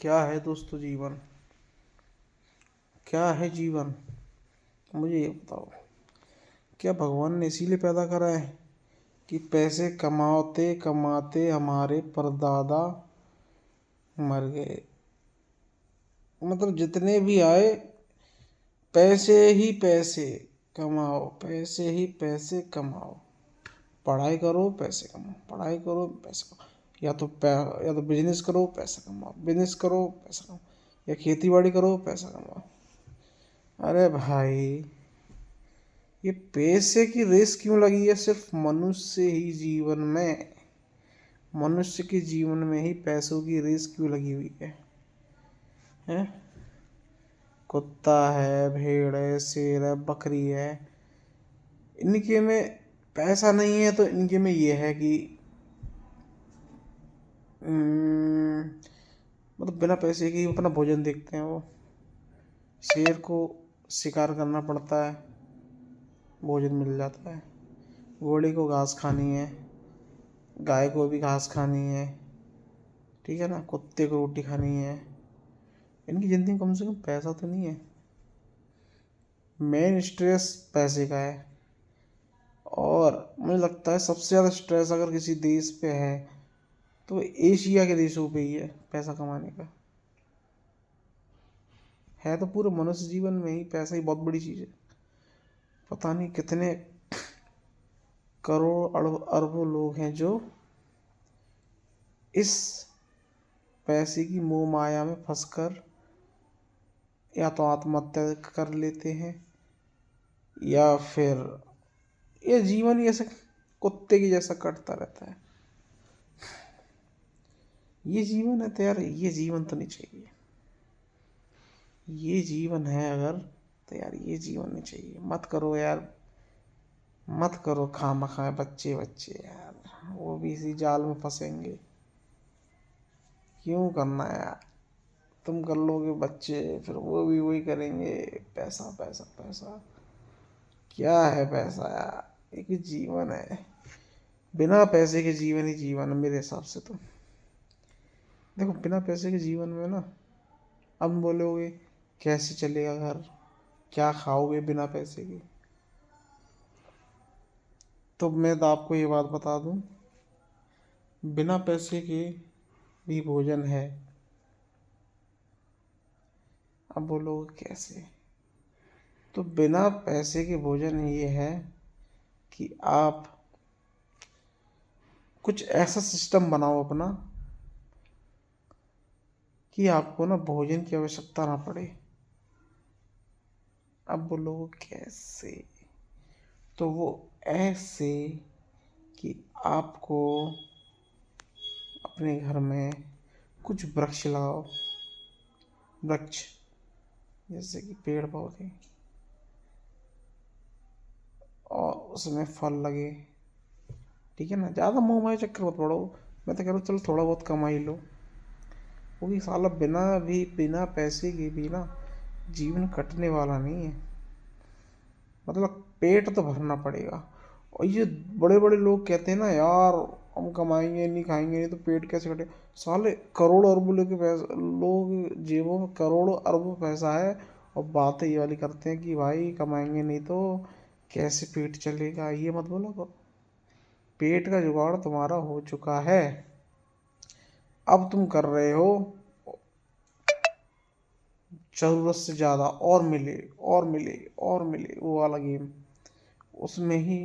क्या है दोस्तों जीवन? क्या है जीवन? मुझे ये बताओ। क्या भगवान ने इसीलिए पैदा करा है कि पैसे कमाते कमाते हमारे परदादा मर गए? मतलब जितने भी आए, पैसे ही पैसे कमाओ, पैसे ही पैसे कमाओ। पढ़ाई करो, पैसे कमाओ, पढ़ाई करो, पैसे कमाओ। या तो बिजनेस करो, पैसा कमाओ, बिजनेस करो, पैसा कमाओ, या खेती बाड़ी करो, पैसा कमाओ। अरे भाई, ये पैसे की रेस क्यों लगी है सिर्फ मनुष्य ही जीवन में? मनुष्य के जीवन में ही पैसों की रेस क्यों लगी हुई हैं? कुत्ता है, भेड़ है, शेर है, बकरी है, इनके में पैसा नहीं है तो इनके में ये है कि मतलब बिना पैसे के ही अपना भोजन देखते हैं वो। शेर को शिकार करना पड़ता है, भोजन मिल जाता है। घोड़े को घास खानी है, गाय को भी घास खानी है, ठीक है ना। कुत्ते को रोटी खानी है। इनकी ज़िंदगी में कम से कम पैसा तो नहीं है। मेन स्ट्रेस पैसे का है। और मुझे लगता है सबसे ज़्यादा स्ट्रेस अगर किसी देश पे है तो एशिया के देशों पे ही है पैसा कमाने का। है तो पूरे मनुष्य जीवन में ही पैसा ही बहुत बड़ी चीज़ है। पता नहीं कितने करोड़ अरबों लोग हैं जो इस पैसे की मोह माया में फंसकर या तो आत्महत्या कर लेते हैं, या फिर ये जीवन ही ऐसे कुत्ते की जैसा कटता रहता है। ये जीवन है तो यार, ये जीवन तो नहीं चाहिए। ये जीवन है अगर, तो यार ये जीवन नहीं चाहिए। मत करो यार, मत करो खामखा। बच्चे बच्चे यार, वो भी इसी जाल में फंसेंगे। क्यों करना यार? तुम कर लोगे, बच्चे फिर वो भी वही करेंगे। पैसा पैसा पैसा, क्या है पैसा यार? एक जीवन है, बिना पैसे के जीवन ही जीवन है मेरे हिसाब से तो। देखो, बिना पैसे के जीवन में ना, अब बोलोगे कैसे चलेगा घर, क्या खाओगे बिना पैसे के? तो मैं तो आपको ये बात बता दूं, बिना पैसे के भी भोजन है। अब बोलोगे कैसे? तो बिना पैसे के भोजन ये है कि आप कुछ ऐसा सिस्टम बनाओ अपना कि आपको ना भोजन की आवश्यकता ना पड़े। अब बोलोगे कैसे? तो वो ऐसे कि आपको अपने घर में कुछ वृक्ष लगाओ। वृक्ष जैसे कि पेड़ पौधे, और उसमें फल लगे, ठीक है ना। ज़्यादा मोह माया चक्कर मत पड़ो। मैं तो कह रहा हूँ चलो थोड़ा बहुत कमा ही लो। वो भी साला बिना पैसे के भी ना जीवन कटने वाला नहीं है। मतलब पेट तो भरना पड़ेगा। और ये बड़े बड़े लोग कहते हैं ना यार, हम कमाएंगे नहीं, खाएंगे नहीं तो पेट कैसे कटे। साले करोड़ों अरबों लोग के पैसा, लोग जेबों में करोड़ों अरबों पैसा है, और बातें ये वाली करते हैं कि भाई कमाएंगे नहीं तो कैसे पेट चलेगा। ये मत बोलो करो। पेट का जुगाड़ तुम्हारा हो चुका है, अब तुम कर रहे हो ज़रूरत से ज़्यादा, और मिले और मिले और मिले, वो वाला गेम। उसमें ही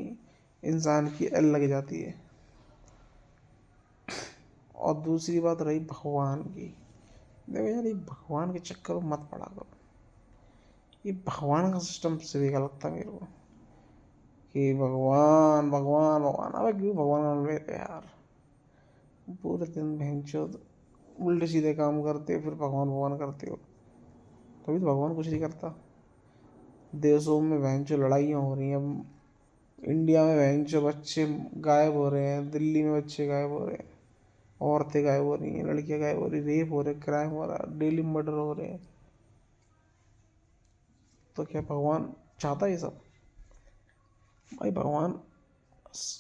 इंसान की एल लग जाती है। और दूसरी बात रही भगवान की। देखो यार, ये भगवान के चक्कर में मत पड़ा करो। ये भगवान का सिस्टम से भी लगता है मेरे को कि भगवान भगवान भगवान। अबे क्यों भगवान मान लेते यार? पूरे दिन भैंचो उल्टे सीधे काम करते हो, फिर भगवान भगवान करते हो। तभी तो भगवान कुछ नहीं करता। देशों में भैंचो लड़ाइयाँ हो रही हैं, इंडिया में भैंचो बच्चे गायब हो रहे हैं, दिल्ली में बच्चे गायब हो रहे हैं, औरतें गायब हो रही हैं, लड़कियां गायब हो रही, रेप हो रहे, क्राइम हो रहा है, डेली मर्डर हो रहे हैं। तो क्या भगवान चाहता है ये सब? भाई भगवान,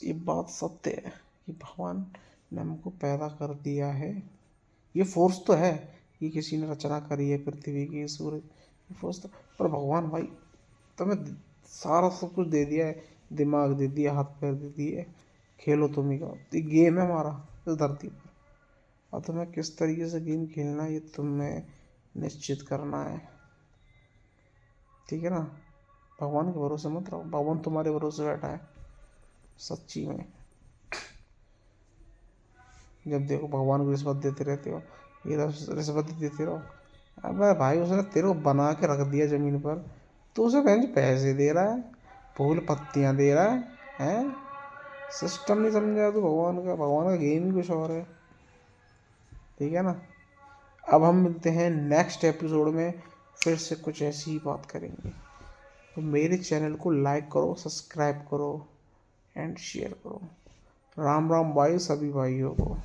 ये बात सत्य है कि भगवान ने हमको पैदा कर दिया है। ये फोर्स तो है ये किसी ने रचना करी है पृथ्वी की, सूर्य पर भगवान भाई तुम्हें सारा सब कुछ दे दिया है, दिमाग दे दिया, हाथ पैर दे दिए, खेलो तुम ही का, ये गेम है हमारा इस धरती पर। और तुम्हें किस तरीके से गेम खेलना है ये तुम्हें निश्चित करना है, ठीक है ना। भगवान के भरोसे मत रहो, भगवान तुम्हारे भरोसे बैठा है सच्ची में। जब देखो भगवान को रिश्वत देते रहते हो, ये रिश्वत देते रहो। अबे भाई उसने तेरे को बना के रख दिया ज़मीन पर, तो उसे बहन पैसे दे रहा है, फूल पत्तियाँ दे रहा है, हैं? सिस्टम नहीं समझा तो भगवान का गेम ही कुछ और है, ठीक है ना। अब हम मिलते हैं नेक्स्ट एपिसोड में, फिर से कुछ ऐसी ही बात करेंगे। तो मेरे चैनल को लाइक करो, सब्सक्राइब करो एंड शेयर करो। राम राम भाई सभी भाइयों को।